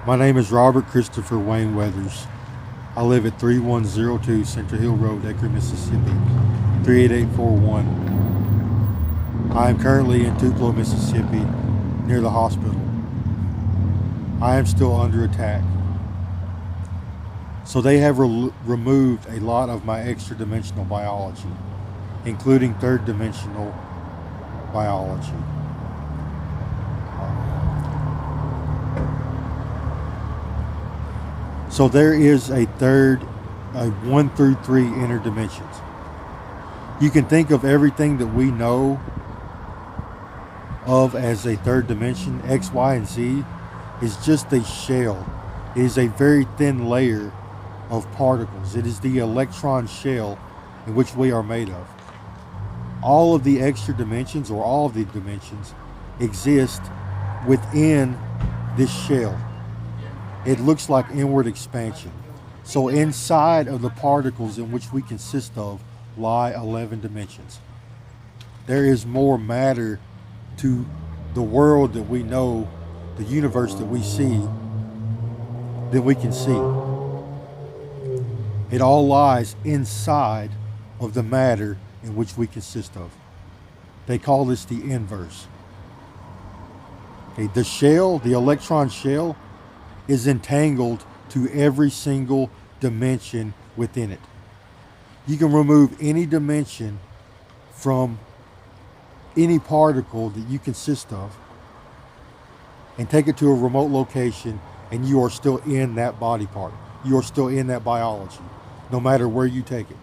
My name is Robert Christopher Wayne Weathers. I live at 3102 Central Hill Road, Acre, Mississippi, 38841. I am currently in Tupelo, Mississippi, near the hospital. I am still under attack. So they have removed a lot of my extra dimensional biology, including third dimensional biology. So there is a 1 through 3 inner dimensions. You can think of everything that we know of as a third dimension, X, Y, and Z, is just a shell. It is a very thin layer of particles. It is the electron shell in which we are made of. All of the extra dimensions, or all of the dimensions, exist within this shell. It looks like inward expansion. So inside of the particles in which we consist of lie 11 dimensions. There is more matter to the world that we know, the universe that we see, than we can see. It all lies inside of the matter in which we consist of. They call this the inverse. Okay, the shell, the electron shell, is entangled to every single dimension within it. You can remove any dimension from any particle that you consist of and take it to a remote location, and you are still in that body part. You are still in that biology, no matter where you take it.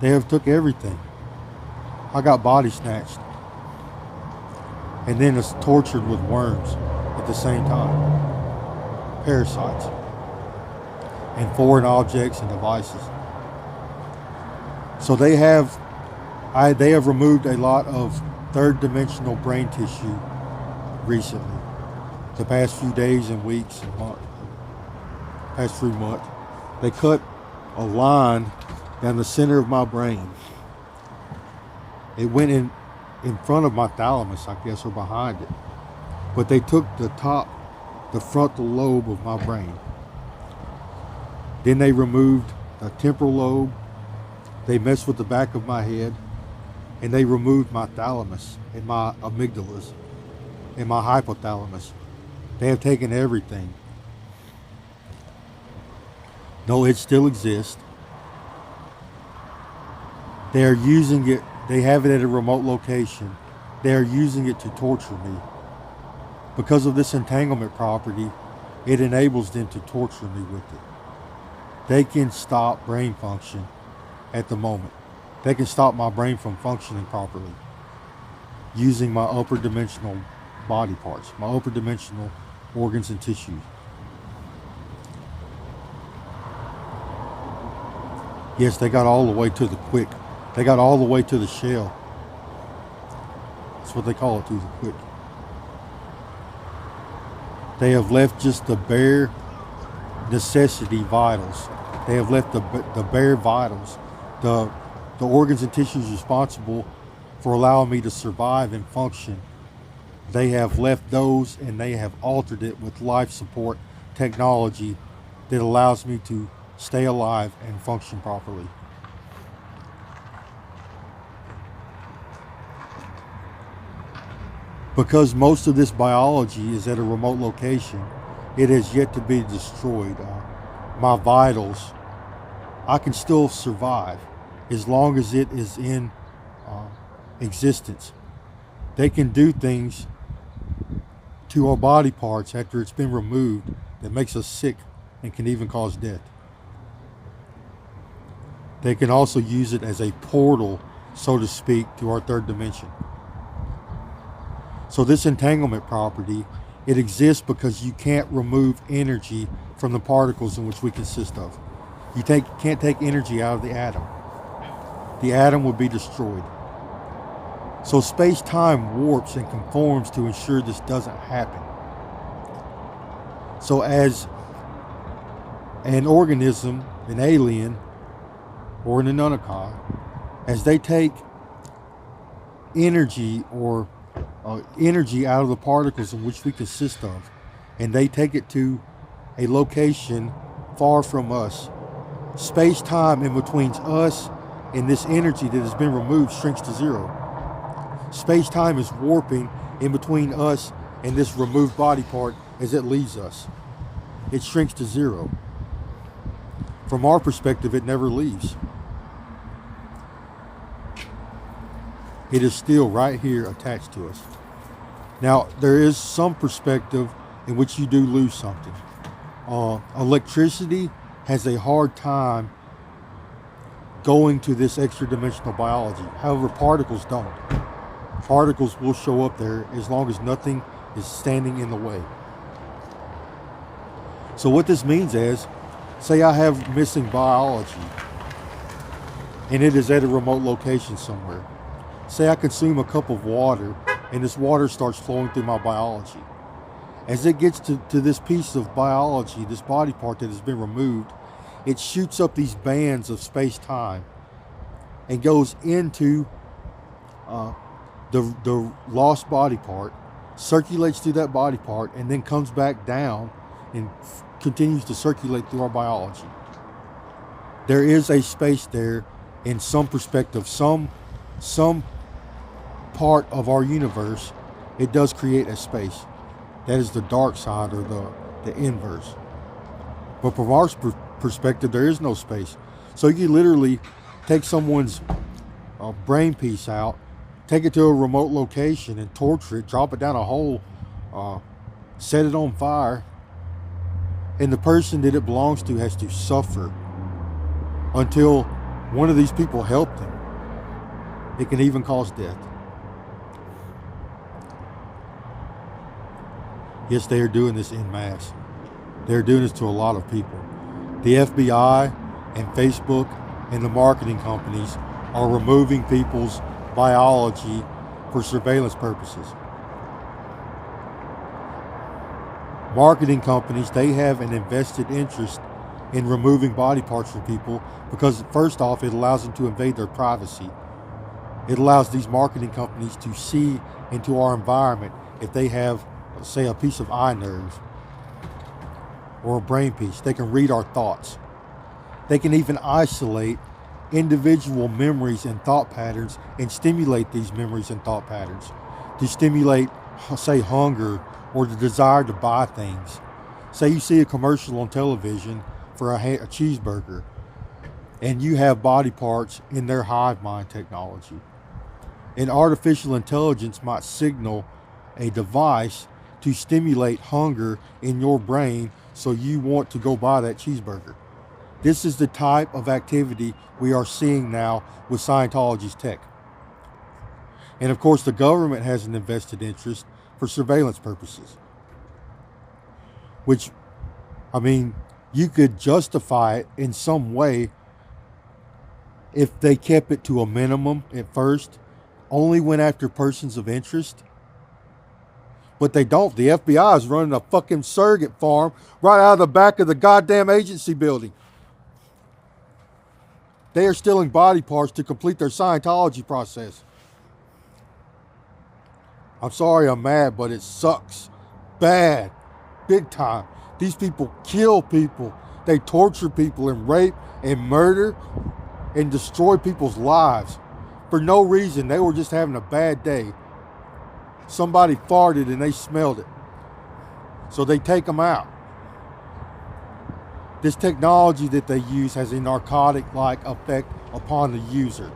They have took everything. I got body snatched, and then it's tortured with worms at the same time. Parasites and foreign objects and devices. So they have removed a lot of third dimensional brain tissue recently. The past few days and weeks and past few months. They cut a line down the center of my brain. It went in front of my thalamus, I guess, or behind it. But they took the frontal lobe of my brain. Then they removed the temporal lobe. They messed with the back of my head, and they removed my thalamus and my amygdalas and my hypothalamus. They have taken everything. No, it still exists. They are using it. They have it at a remote location. They are using it to torture me. Because of this entanglement property, it enables them to torture me with it. They can stop brain function at the moment. They can stop my brain from functioning properly using my upper dimensional body parts, my upper dimensional organs and tissues. Yes, they got all the way to the quick. They got all the way to the shell. That's what they call it, to the quick. They have left just the bare necessity vitals. They have left the bare vitals, the organs and tissues responsible for allowing me to survive and function. They have left those, and they have altered it with life support technology that allows me to stay alive and function properly. Because most of this biology is at a remote location, it has yet to be destroyed. My vitals, I can still survive as long as it is in existence. They can do things to our body parts after it's been removed that makes us sick and can even cause death. They can also use it as a portal, so to speak, to our third dimension. So this entanglement property, it exists because you can't remove energy from the particles in which we consist of. You can't take energy out of the atom. The atom would be destroyed. So space-time warps and conforms to ensure this doesn't happen. So as an organism, an alien, or an Anunnaki, as they take energy or energy out of the particles in which we consist of, and they take it to a location far from us. Space-time in between us and this energy that has been removed shrinks to zero. Space-time is warping in between us and this removed body part as it leaves us. It shrinks to zero. From our perspective, it never leaves. It is still right here attached to us. Now, there is some perspective in which you do lose something. Electricity has a hard time going to this extra dimensional biology. However, particles don't. Particles will show up there as long as nothing is standing in the way. So what this means is, say I have missing biology and it is at a remote location somewhere. Say I consume a cup of water and this water starts flowing through my biology. As it gets to this piece of biology, this body part that has been removed, it shoots up these bands of space-time and goes into the lost body part, circulates through that body part, and then comes back down and continues to circulate through our biology. There is a space there in some perspective, some part of our universe. It does create a space. That is the dark side, or the inverse. But from our perspective, there is no space. So you literally take someone's brain piece out, take it to a remote location and torture it, drop it down a hole, set it on fire, and the person that it belongs to has to suffer until one of these people help them. It can even cause death. Yes, they are doing this en masse. They're doing this to a lot of people. The FBI and Facebook and the marketing companies are removing people's biology for surveillance purposes. Marketing companies, they have an invested interest in removing body parts from people because, first off, it allows them to invade their privacy. It allows these marketing companies to see into our environment if they have, say, a piece of eye nerve or a brain piece. They can read our thoughts. They can even isolate individual memories and thought patterns and stimulate these memories and thought patterns to stimulate, say, hunger or the desire to buy things. Say you see a commercial on television for a cheeseburger and you have body parts in their hive mind technology. And artificial intelligence might signal a device to stimulate hunger in your brain so you want to go buy that cheeseburger. This is the type of activity we are seeing now with Scientology's tech. And of course, the government has an invested interest for surveillance purposes. Which, I mean, you could justify it in some way if they kept it to a minimum at first, only went after persons of interest. But they don't. The FBI is running a fucking surrogate farm right out of the back of the goddamn agency building. They are stealing body parts to complete their Scientology process. I'm sorry I'm mad, but it sucks. Bad. Big time. These people kill people. They torture people and rape and murder and destroy people's lives for no reason. They were just having a bad day. Somebody farted and they smelled it. So they take them out. This technology that they use has a narcotic-like effect upon the user.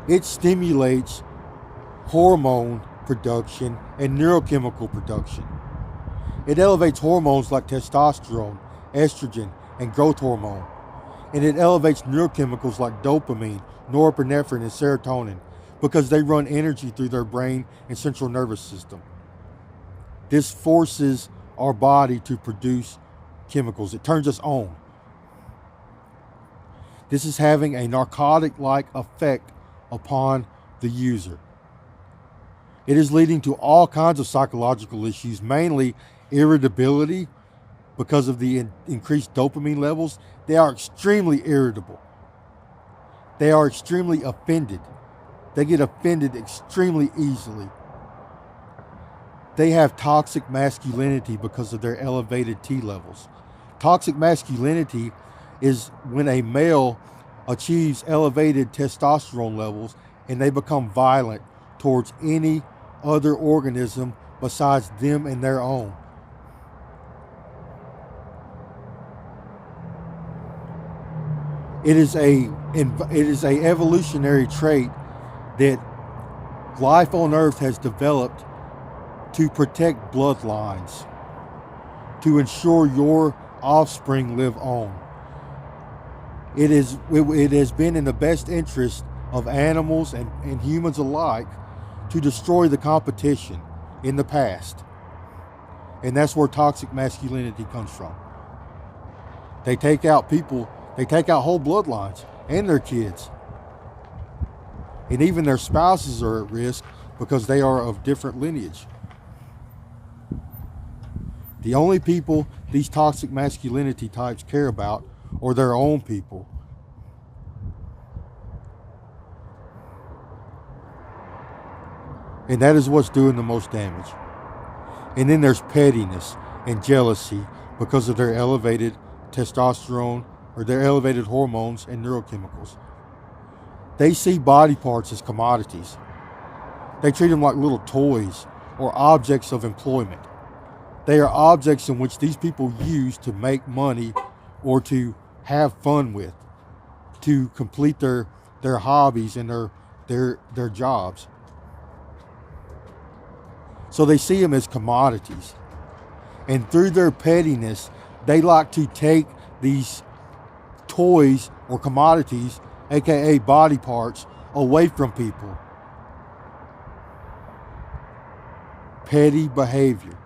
It stimulates hormone production and neurochemical production. It elevates hormones like testosterone, estrogen, and growth hormone. And it elevates neurochemicals like dopamine, norepinephrine, and serotonin because they run energy through their brain and central nervous system. This forces our body to produce chemicals. It turns us on. This is having a narcotic-like effect upon the user. It is leading to all kinds of psychological issues, mainly irritability because of the increased dopamine levels. They are extremely irritable. They are extremely offended. They get offended extremely easily. They have toxic masculinity because of their elevated T levels. Toxic masculinity is when a male achieves elevated testosterone levels and they become violent towards any other organism besides them and their own. It is a evolutionary trait that life on Earth has developed to protect bloodlines, to ensure your offspring live on. It has been in the best interest of animals and humans alike to destroy the competition in the past. And that's where toxic masculinity comes from. They take out people, they take out whole bloodlines and their kids. And even their spouses are at risk because they are of different lineage. The only people these toxic masculinity types care about are their own people. And that is what's doing the most damage. And then there's pettiness and jealousy because of their elevated testosterone or their elevated hormones and neurochemicals. They see body parts as commodities. They treat them like little toys or objects of employment. They are objects in which these people use to make money or to have fun with, to complete their hobbies and their jobs. So they see them as commodities. And through their pettiness, they like to take these toys or commodities, aka body parts, away from people. Petty behavior.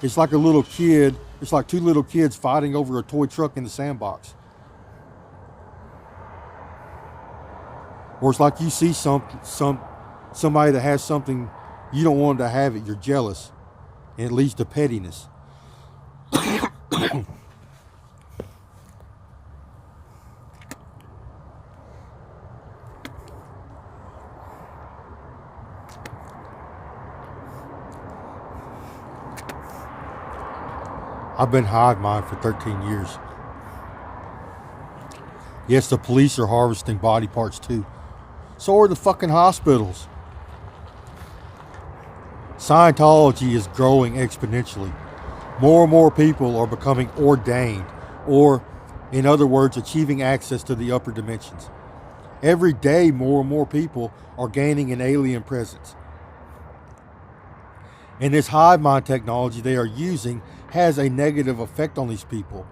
It's like a little kid, it's like two little kids fighting over a toy truck in the sandbox. Or it's like you see somebody that has something, you don't want to have it, you're jealous. And it leads to pettiness. I've been hive mind for 13 years. Yes, the police are harvesting body parts too. So are the fucking hospitals. Scientology is growing exponentially. More and more people are becoming ordained, or in other words, achieving access to the upper dimensions. Every day, more and more people are gaining an alien presence. And this hive mind technology they are using has a negative effect on these people,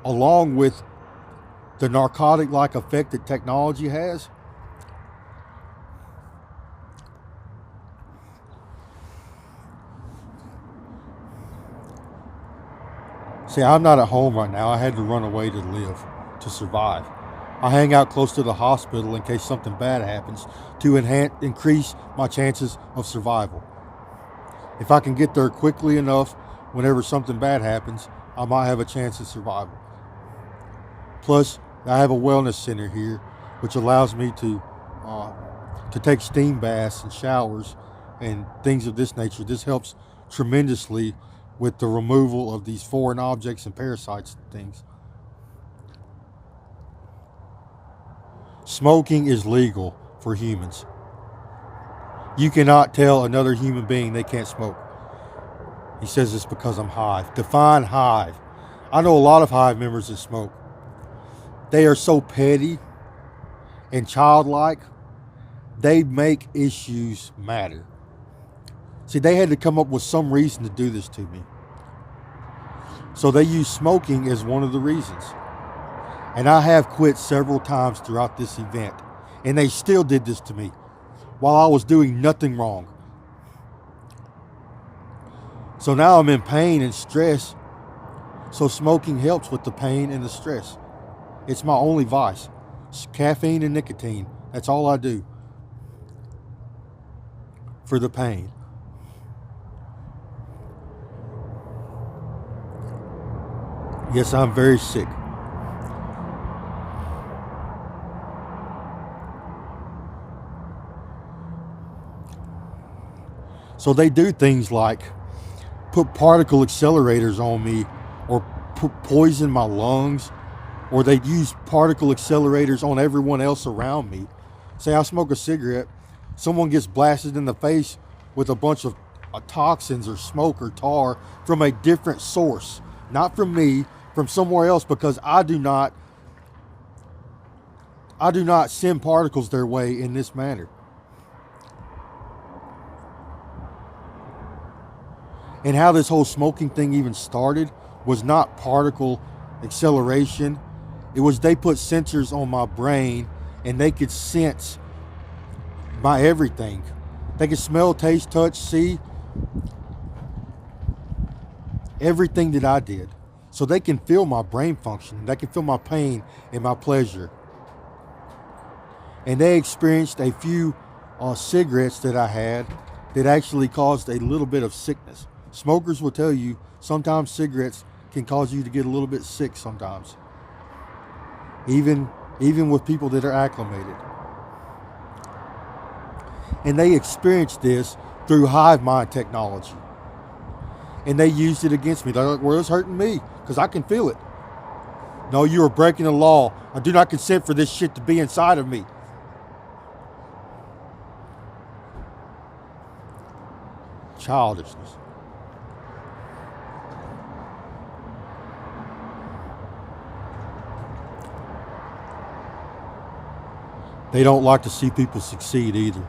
along with the narcotic-like effect that technology has. See, I'm not at home right now. I had to run away to live, to survive. I hang out close to the hospital in case something bad happens to increase my chances of survival. If I can get there quickly enough, whenever something bad happens, I might have a chance of survival. Plus, I have a wellness center here, which allows me to take steam baths and showers and things of this nature. This helps tremendously with the removal of these foreign objects and parasites and things. Smoking is legal for humans. You cannot tell another human being they can't smoke. He says it's because I'm hive. Define hive. I know a lot of hive members that smoke. They are so petty and childlike, they make issues matter. See, they had to come up with some reason to do this to me. So they use smoking as one of the reasons. And I have quit several times throughout this event. And they still did this to me while I was doing nothing wrong. So now I'm in pain and stress. So smoking helps with the pain and the stress. It's my only vice. It's caffeine and nicotine. That's all I do for the pain. Yes, I'm very sick. So they do things like put particle accelerators on me, or poison my lungs, or they use particle accelerators on everyone else around me. Say I smoke a cigarette, someone gets blasted in the face with a bunch of toxins or smoke or tar from a different source, not from me, from somewhere else, because I do not send particles their way in this manner. And how this whole smoking thing even started was not particle acceleration. It was they put sensors on my brain and they could sense my everything. They could smell, taste, touch, see everything that I did. So they can feel my brain function. They can feel my pain and my pleasure. And they experienced a few cigarettes that I had that actually caused a little bit of sickness. Smokers will tell you sometimes cigarettes can cause you to get a little bit sick sometimes. Even with people that are acclimated. And they experienced this through hive mind technology. And they used it against me. They're like, well, it's hurting me because I can feel it. No, you are breaking the law. I do not consent for this shit to be inside of me. Childishness. They don't like to see people succeed either.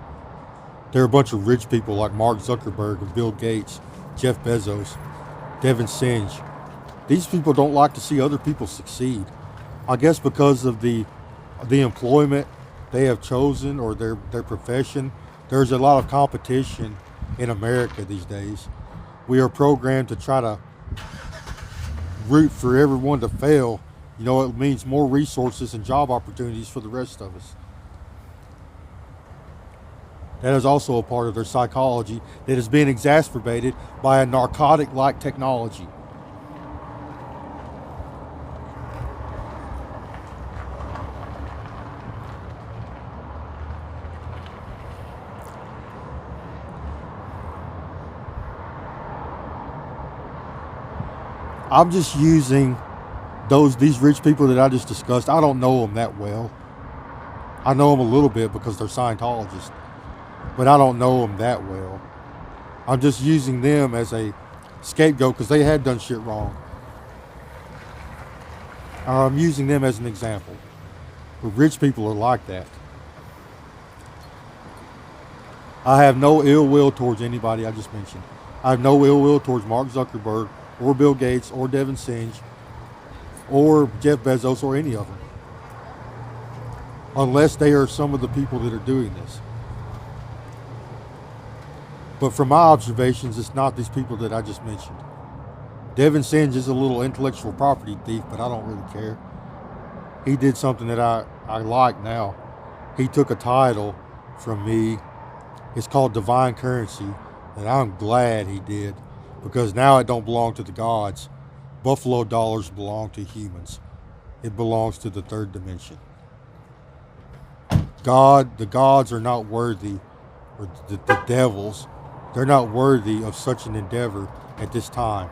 They're a bunch of rich people like Mark Zuckerberg and Bill Gates, Jeff Bezos, Devin Singe. These people don't like to see other people succeed. I guess because of the employment they have chosen, or their profession. There's a lot of competition in America these days. We are programmed to try to root for everyone to fail. You know, it means more resources and job opportunities for the rest of us. That is also a part of their psychology that is being exacerbated by a narcotic-like technology. I'm just using these rich people that I just discussed. I don't know them that well. I know them a little bit because they're Scientologists, but I don't know them that well. I'm just using them as a scapegoat because they had done shit wrong. I'm using them as an example. But rich people are like that. I have no ill will towards anybody I just mentioned. I have no ill will towards Mark Zuckerberg or Bill Gates or Devin Singe or Jeff Bezos or any of them. Unless they are some of the people that are doing this. But from my observations, it's not these people that I just mentioned. Devin Singe is a little intellectual property thief, but I don't really care. He did something that I like now. He took a title from me. It's called Divine Currency, and I'm glad he did, because now it don't belong to the gods. Buffalo dollars belong to humans. It belongs to the third dimension. The gods are not worthy, or the devils, they're not worthy of such an endeavor at this time.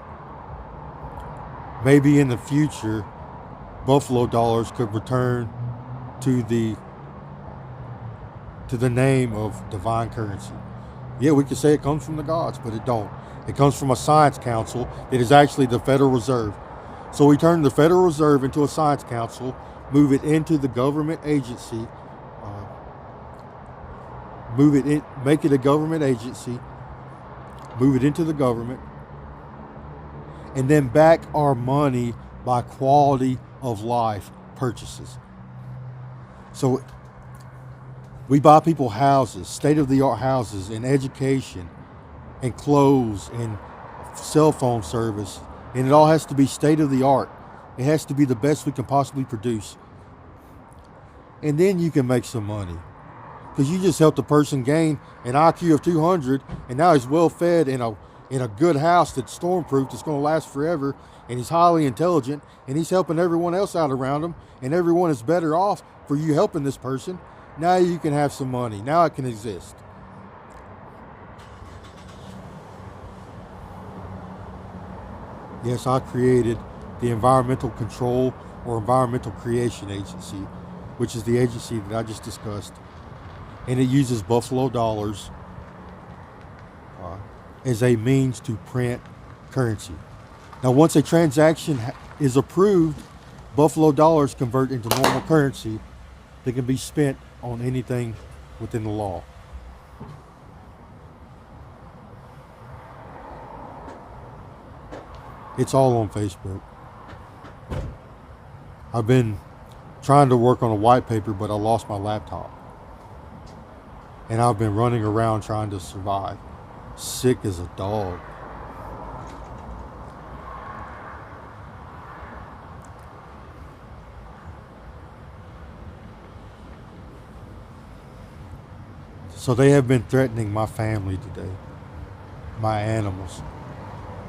Maybe in the future, Buffalo dollars could return to the name of divine currency. Yeah, we could say it comes from the gods, but it don't. It comes from a science council that is actually the Federal Reserve. So we turn the Federal Reserve into a science council, move it into the government agency, make it a government agency, move it into the government, and then back our money by quality of life purchases. So we buy people houses, state-of-the-art houses, and education, and clothes, and cell phone service, and it all has to be state-of-the-art. It has to be the best we can possibly produce. And then you can make some money. Because you just helped a person gain an IQ of 200, and now he's well-fed in a good house that's stormproof, that's going to last forever, and he's highly intelligent, and he's helping everyone else out around him, and everyone is better off for you helping this person. Now you can have some money. Now it can exist. Yes, I created the Environmental Control or Environmental Creation Agency, which is the agency that I just discussed. And it uses Buffalo dollars uh, as a means to print currency. Now, once a transaction is approved, Buffalo dollars convert into normal currency that can be spent on anything within the law. It's all on Facebook. I've been trying to work on a white paper, but I lost my laptop. And I've been running around trying to survive, sick as a dog. So they have been threatening my family today, my animals.